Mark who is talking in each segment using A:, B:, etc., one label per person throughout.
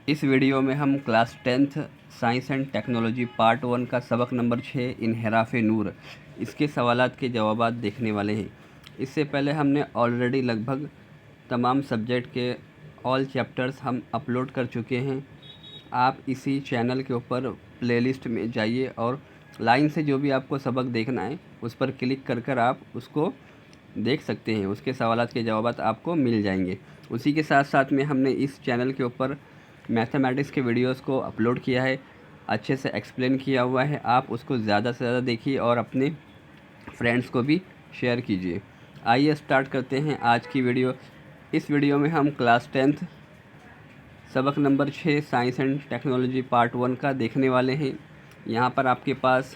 A: इस वीडियो में हम class 10th science and technology part 1 का सबक नंबर 6 इन्हिराफ नूर इसके सवालात के जवाबात देखने वाले हैं। इससे पहले हमने ऑलरेडी लगभग तमाम सब्जेक्ट के ऑल चैप्टर्स हम अपलोड कर चुके हैं। आप इसी चैनल के ऊपर प्लेलिस्ट में जाइए और लाइन से जो भी आपको सबक देखना है उस पर क्लिक कर आप उसको देख सकते हैं। उसके सवालात के जवाबात आपको मिल जाएंगे। उसी के साथ साथ में हमने इस चैनल के ऊपर मैथमेटिक्स के वीडियोस को अपलोड किया है, अच्छे से एक्सप्लेन किया हुआ है। आप उसको ज़्यादा से ज़्यादा देखिए और अपने फ्रेंड्स को भी शेयर कीजिए। आइए स्टार्ट करते हैं आज की वीडियो। इस वीडियो में हम क्लास 10th सबक number 6 science and technology part 1 का देखने वाले हैं। यहाँ पर आपके पास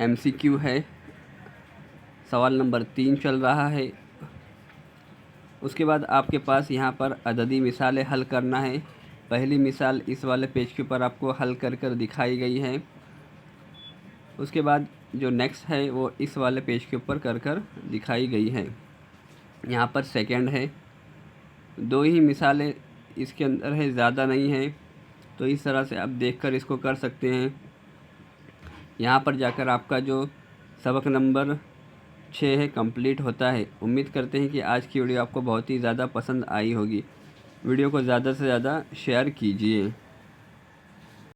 A: MCQ है, सवाल नंबर 3 चल रहा है। उसके बाद आपके पास यहाँ पर अददी मिसालें हल करना है। पहली मिसाल इस वाले पेज के ऊपर आपको हल कर दिखाई गई है। उसके बाद जो नेक्स्ट है वो इस वाले पेज के ऊपर कर दिखाई गई है। यहाँ पर सेकंड है, 2 ही मिसालें इसके अंदर है, ज़्यादा नहीं है, तो इस तरह से आप देखकर इसको कर सकते हैं। यहाँ पर जाकर आपका जो सबक नंबर 6 है कंप्लीट होता है। उम्मीद करते हैं कि आज की वीडियो आपको बहुत ही ज़्यादा पसंद आई होगी। वीडियो को ज़्यादा से ज़्यादा शेयर कीजिए।